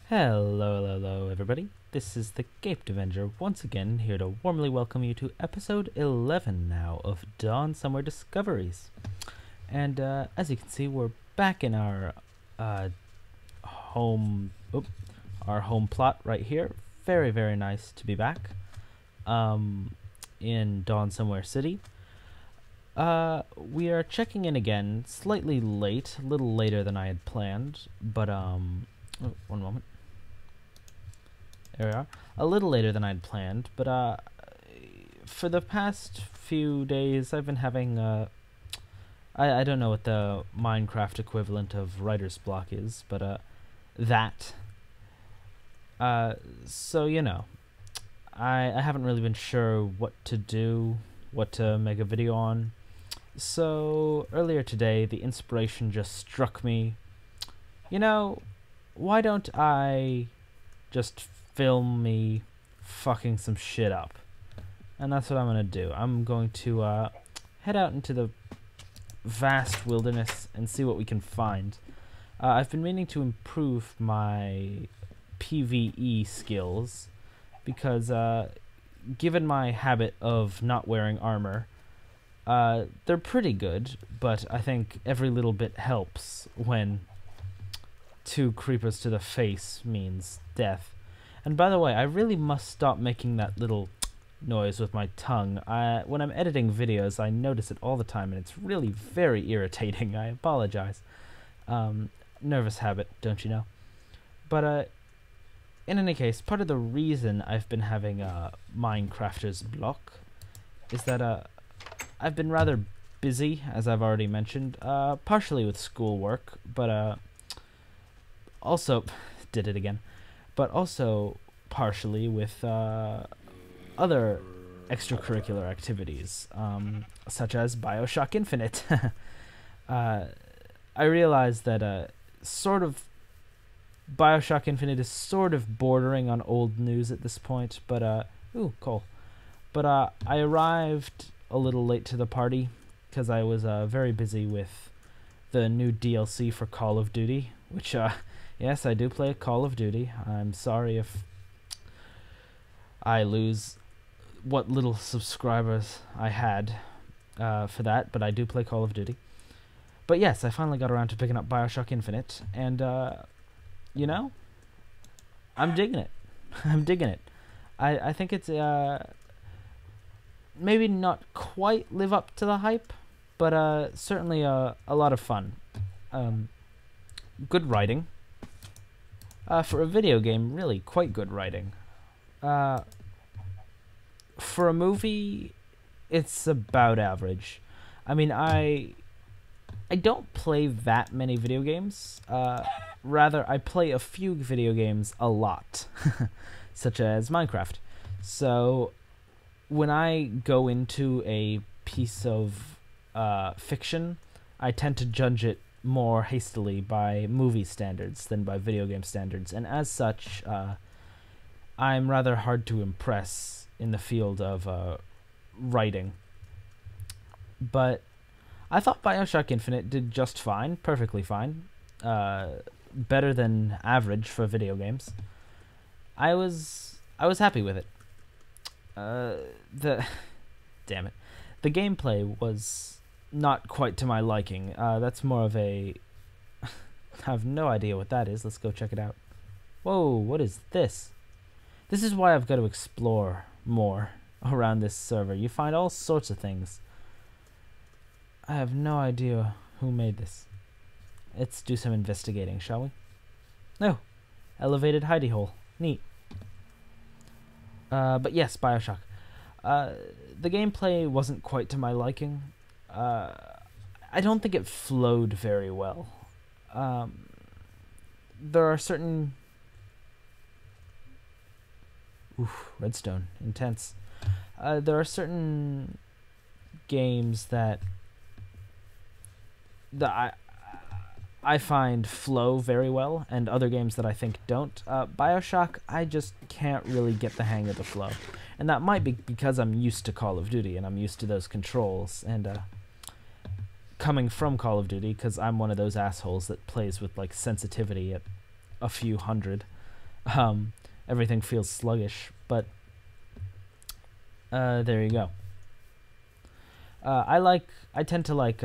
Hello, everybody. This is the Gaped Avenger once again here to warmly welcome you to episode 11 now of Dawn Somewhere Discoveries. And as you can see, we're back in our home plot right here. Very nice to be back in Dawn Somewhere City. We are checking in again, slightly late, a little later than I had planned, but oh, one moment. There we are. A little later than I'd planned, but for the past few days I've been having I don't know what the Minecraft equivalent of writer's block is, but so you know, I haven't really been sure what to do, what to make a video on. So earlier today the inspiration just struck me. You know, why don't I just film me fucking some shit up? And that's what I'm gonna do. I'm going to head out into the vast wilderness and see what we can find. I've been meaning to improve my PvE skills because given my habit of not wearing armor, they're pretty good, but I think every little bit helps when 2 creepers to the face means death. And by the way, I really must stop making that little noise with my tongue. When I'm editing videos, I notice it all the time, and it's really very irritating. I apologize. Nervous habit, don't you know? But in any case, part of the reason I've been having a Minecrafter's block is that I've been rather busy, as I've already mentioned, partially with schoolwork, but also did it again. But also partially with other extracurricular activities, such as BioShock Infinite. I realized that sort of BioShock Infinite is sort of bordering on old news at this point, but ooh, coal. But I arrived a little late to the party because I was very busy with the new DLC for Call of Duty, which yes, I do play Call of Duty. I'm sorry if I lose what little subscribers I had for that, but I do play Call of Duty. But yes, I finally got around to picking up BioShock Infinite, and, you know, I'm digging it. I'm digging it. I think it's, maybe not quite live up to the hype, but certainly a lot of fun. Good writing. For a video game, really quite good writing. For a movie, it's about average. I mean, I don't play that many video games. Rather, I play a few video games a lot, such as Minecraft. So, when I go into a piece of fiction, I tend to judge it more hastily by movie standards than by video game standards, and as such, I'm rather hard to impress in the field of writing. But I thought BioShock Infinite did just fine, perfectly fine, better than average for video games. I was happy with it. Damn it, the gameplay was not quite to my liking. That's more of a... I have no idea what that is. Let's go check it out. Whoa, what is this? This is why I've got to explore more around this server. You find all sorts of things. I have no idea who made this. Let's do some investigating, shall we? No. Elevated hidey hole. Neat. But yes, BioShock. The gameplay wasn't quite to my liking. I don't think it flowed very well. There are certain... Oof, redstone. Intense. There are certain games that I find flow very well, and other games that I think don't. BioShock, I just can't really get the hang of the flow. And that might be because I'm used to Call of Duty, and I'm used to those controls, and coming from Call of Duty, because I'm one of those assholes that plays with like sensitivity at a few hundred. Everything feels sluggish, but there you go. I tend to like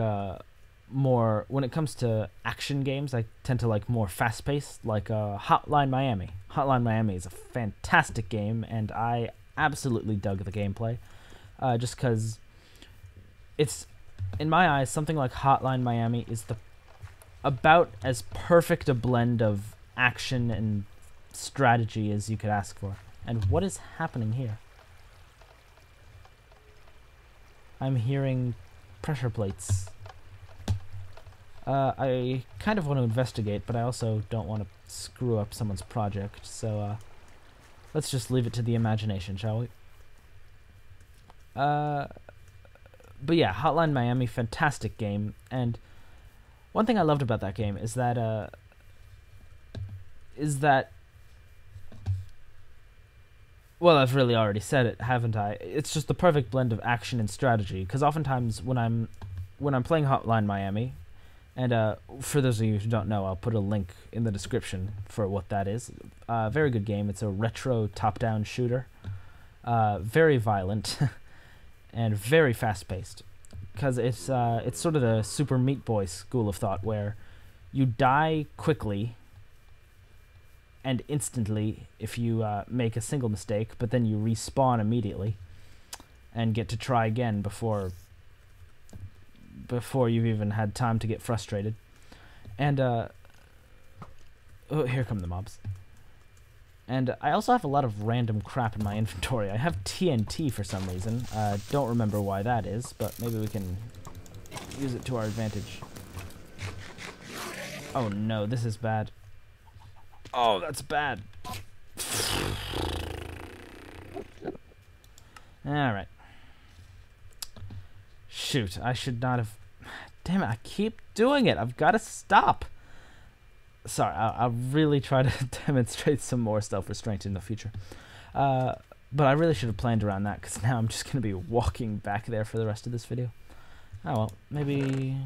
more when it comes to action games. I tend to like more fast-paced, like Hotline Miami. Hotline Miami is a fantastic game, and I absolutely dug the gameplay. Just because it's, in my eyes, something like Hotline Miami is about as perfect a blend of action and strategy as you could ask for. And what is happening here? I'm hearing pressure plates. I kind of want to investigate, but I also don't want to screw up someone's project, so let's just leave it to the imagination, shall we? But yeah, Hotline Miami, fantastic game, and one thing I loved about that game is that well, I've really already said it, haven't I? It's just the perfect blend of action and strategy, because oftentimes when I'm playing Hotline Miami, and for those of you who don't know, I'll put a link in the description for what that is. Very good game. It's a retro top-down shooter. Very violent and very fast-paced, because it's sort of the Super Meat Boy school of thought, where you die quickly and instantly if you make a single mistake, but then you respawn immediately and get to try again before you've even had time to get frustrated. And oh, here come the mobs. And I also have a lot of random crap in my inventory. I have TNT for some reason. Don't remember why that is, but maybe we can use it to our advantage. Oh no, this is bad. Oh, that's bad. Alright. Shoot, I should not have... Damn it, I keep doing it. I've got to stop. Sorry, I'll really try to demonstrate some more self-restraint in the future. But I really should have planned around that, because now I'm just going to be walking back there for the rest of this video. Oh well, maybe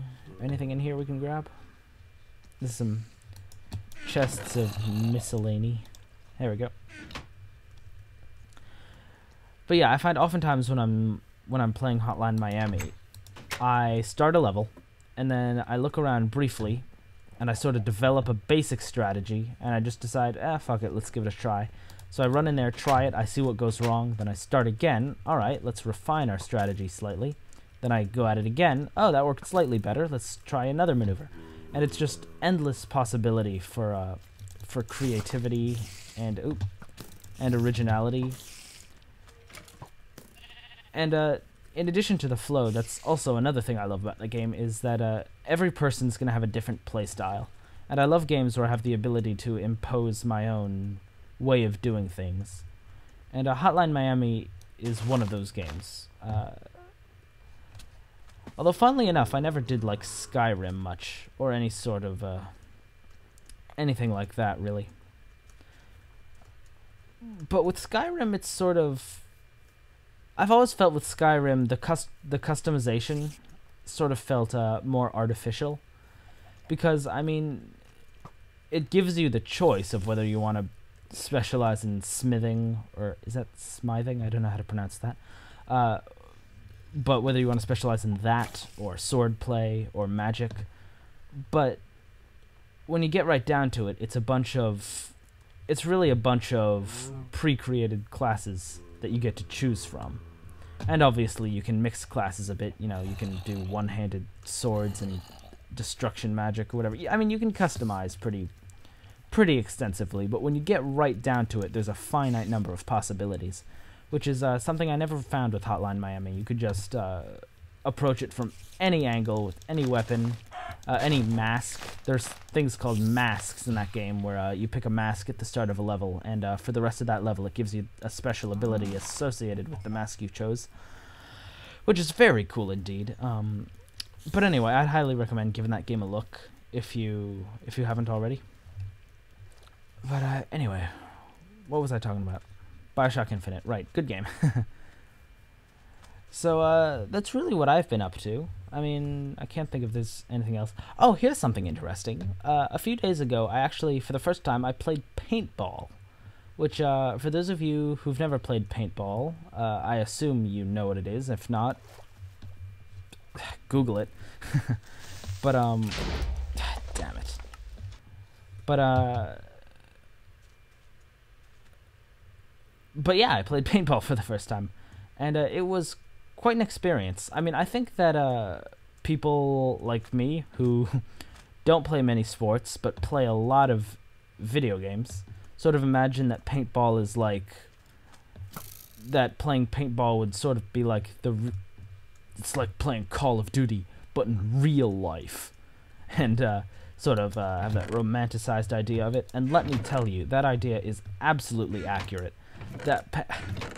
anything in here we can grab? There's some chests of miscellany. There we go. But yeah, I find oftentimes when I'm playing Hotline Miami, I start a level, and then I look around briefly, and I sort of develop a basic strategy, and I just decide, fuck it, let's give it a try. So I run in there, try it, I see what goes wrong, then I start again. Alright, let's refine our strategy slightly. Then I go at it again. Oh, that worked slightly better. Let's try another maneuver. And it's just endless possibility for creativity and originality. And in addition to the flow, that's also another thing I love about the game, is that every person's going to have a different play style. And I love games where I have the ability to impose my own way of doing things. And Hotline Miami is one of those games. Although, funnily enough, I never did like Skyrim much, or any sort of anything like that, really. But with Skyrim, it's sort of... I've always felt with Skyrim, the customization sort of felt more artificial. Because, I mean, it gives you the choice of whether you want to specialize in smithing, or is that smithing? I don't know how to pronounce that. But whether you want to specialize in that, or swordplay, or magic. But when you get right down to it, it's really a bunch of pre-created classes that you get to choose from. And obviously you can mix classes a bit, you know, you can do one-handed swords and destruction magic or whatever. I mean, you can customize pretty extensively, but when you get right down to it, there's a finite number of possibilities, which is something I never found with Hotline Miami. You could just approach it from any angle, with any weapon, any mask. There's things called masks in that game where you pick a mask at the start of a level, and for the rest of that level it gives you a special ability associated with the mask you chose, which is very cool indeed. But anyway, I'd highly recommend giving that game a look if you haven't already. But anyway, what was I talking about? BioShock Infinite, right, good game. So that's really what I've been up to. I mean, I can't think if there's anything else. Oh, here's something interesting. A few days ago, I actually, for the first time, I played paintball. which, for those of you who've never played paintball, I assume you know what it is. If not, Google it. But, damn it. But yeah, I played paintball for the first time, and it was quite an experience. I mean, I think that people like me who don't play many sports but play a lot of video games sort of imagine that paintball is like that. Playing paintball would sort of be like it's like playing Call of Duty but in real life, and sort of have that romanticized idea of it. And let me tell you, that idea is absolutely accurate.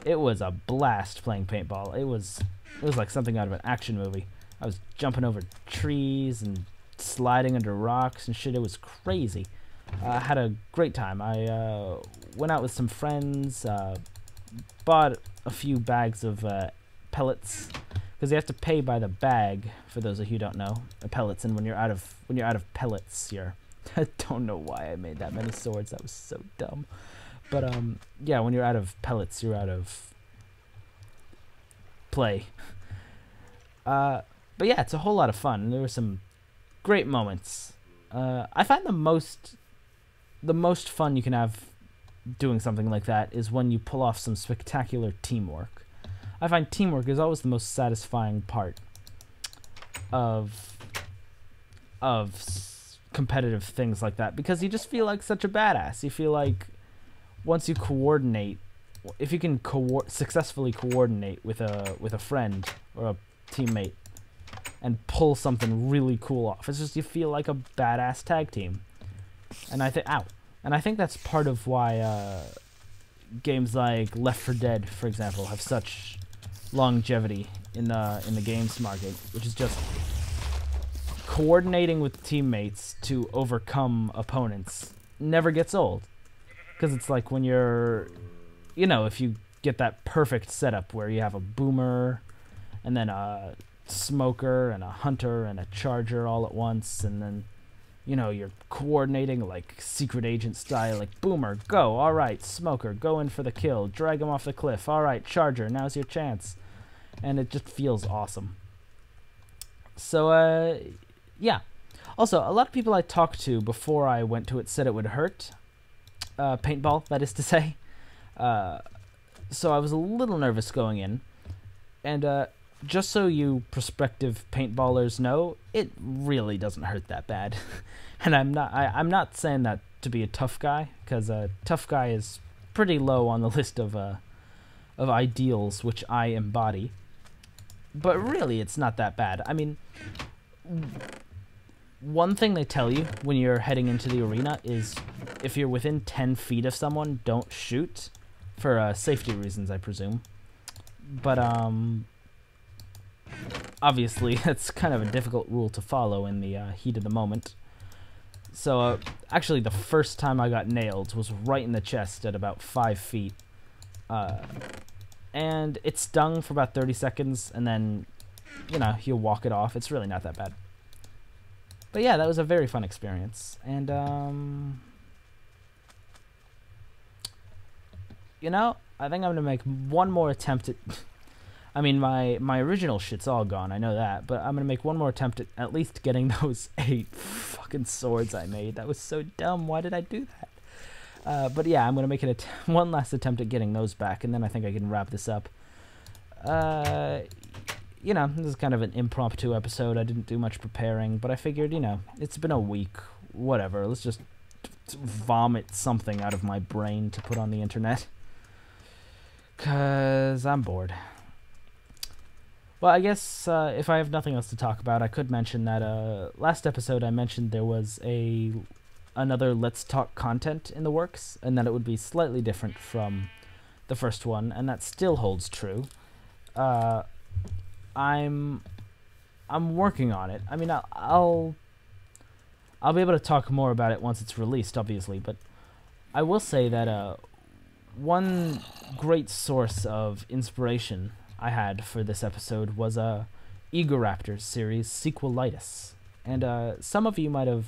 It was a blast playing paintball. It was like something out of an action movie. I was jumping over trees and sliding under rocks and shit. It was crazy. I had a great time. I went out with some friends, bought a few bags of pellets, because you have to pay by the bag, for those of you who don't know, pellets. And when you're out of pellets, I don't know why I made that many swords. That was so dumb. But yeah, when you're out of pellets, you're out of play. But yeah, it's a whole lot of fun. There were some great moments. I find the most fun you can have doing something like that is when you pull off some spectacular teamwork. I find teamwork is always the most satisfying part of competitive things like that, because you just feel like such a badass. You feel like once you coordinate, if you can successfully coordinate with a friend or a teammate and pull something really cool off, it's just you feel like a badass tag team. And I think that's part of why games like Left 4 Dead, for example, have such longevity in the games market, which is just coordinating with teammates to overcome opponents never gets old. Because it's like when you're, if you get that perfect setup where you have a boomer and then a smoker and a hunter and a charger all at once, and then you're coordinating like secret agent style, like boomer, go, all right, smoker, go in for the kill, drag him off the cliff, all right, charger, now's your chance. And it just feels awesome. So yeah. Also, a lot of people I talked to before I went to it said it would hurt. Paintball, that is to say. So I was a little nervous going in. And just so you prospective paintballers know, it really doesn't hurt that bad. And I'm not saying that to be a tough guy, because a tough guy is pretty low on the list of ideals which I embody. But really, it's not that bad. I mean, one thing they tell you when you're heading into the arena is if you're within 10 feet of someone, don't shoot, for safety reasons, I presume. But obviously, that's kind of a difficult rule to follow in the heat of the moment. So actually, the first time I got nailed was right in the chest at about 5 feet. And it stung for about 30 seconds, and then, you walk it off. It's really not that bad. But yeah, that was a very fun experience. And, I think I'm going to make one more attempt at... I mean, my original shit's all gone, I know that, but I'm going to make one more attempt at least getting those 8 fucking swords I made. That was so dumb. Why did I do that? But yeah, I'm going to make one last attempt at getting those back, and then I think I can wrap this up. This is kind of an impromptu episode. I didn't do much preparing, but I figured, it's been a week. Whatever, let's just vomit something out of my brain to put on the internet. 'Cause I'm bored. Well, I guess if I have nothing else to talk about, I could mention that last episode I mentioned there was another Let's Talk content in the works, and that it would be slightly different from the first one, and that still holds true. I'm working on it. I mean, I'll be able to talk more about it once it's released, obviously, but I will say that one great source of inspiration I had for this episode was Egoraptor's series Sequelitis, and some of you might have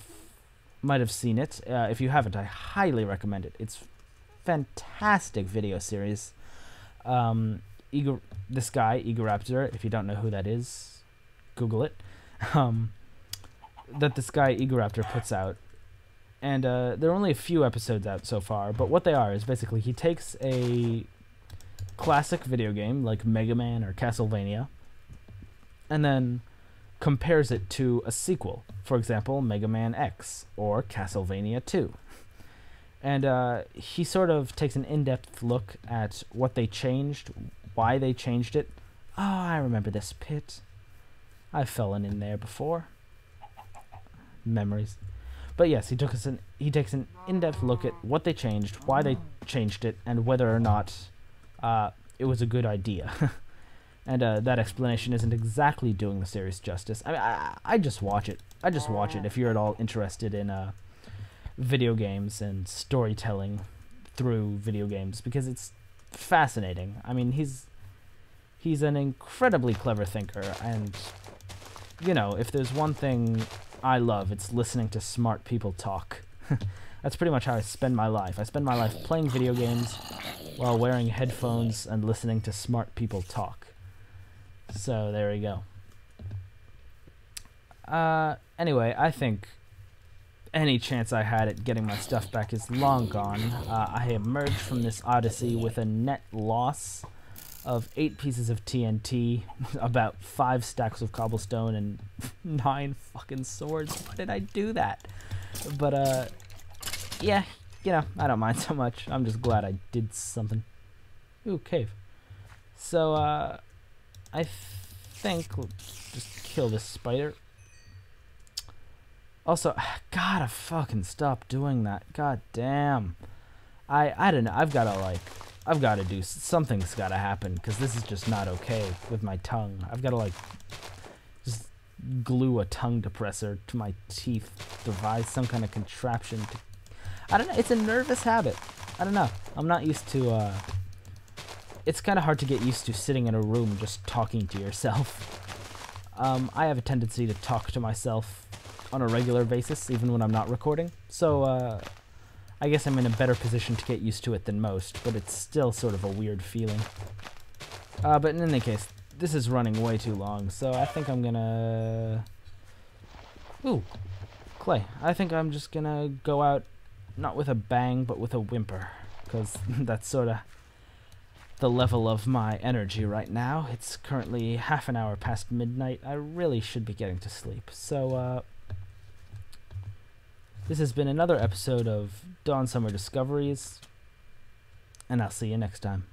seen it. If you haven't, I highly recommend it. It's fantastic video series. This guy, Egoraptor, if you don't know who that is, Google it. That this guy Egoraptor puts out, and there are only a few episodes out so far, but what they are is basically he takes a classic video game like Mega Man or Castlevania and then compares it to a sequel, for example Mega Man X or Castlevania 2, and he sort of takes an in-depth look at what they changed, why they changed it. Oh, I remember this pit. I've fallen in there before. Memories. But yes, he takes an in-depth look at what they changed, why they changed it, and whether or not it was a good idea. And that explanation isn't exactly doing the series justice. I mean, I just watch it. I just watch it if you're at all interested in video games and storytelling through video games, because it's fascinating. I mean, he's an incredibly clever thinker, and you know, if there's one thing I love, it's listening to smart people talk. That's pretty much how I spend my life. I spend my life playing video games while wearing headphones and listening to smart people talk. So there we go. Anyway, I think any chance I had at getting my stuff back is long gone. I emerged from this odyssey with a net loss of 8 pieces of TNT, about 5 stacks of cobblestone, and 9 fucking swords. Why did I do that? But, yeah, you know, I don't mind so much. I'm just glad I did something. Ooh, cave. So, I think we'll just kill this spider. Also, gotta fucking stop doing that. God damn. I don't know. I've gotta do something's gotta happen, because this is just not okay with my tongue. I've gotta like just glue a tongue depressor to my teeth, devise some kind of contraption to, I don't know, it's a nervous habit. I don't know. I'm not used to it's kind of hard to get used to sitting in a room just talking to yourself. I have a tendency to talk to myself on a regular basis, even when I'm not recording. So I guess I'm in a better position to get used to it than most, but it's still sort of a weird feeling. But in any case, this is running way too long, so I think I'm gonna... Ooh, clay. I think I'm just gonna go out, not with a bang, but with a whimper, because that's sort of the level of my energy right now. It's currently half an hour past midnight. I really should be getting to sleep. So, this has been another episode of Dawn Summer Discoveries, and I'll see you next time.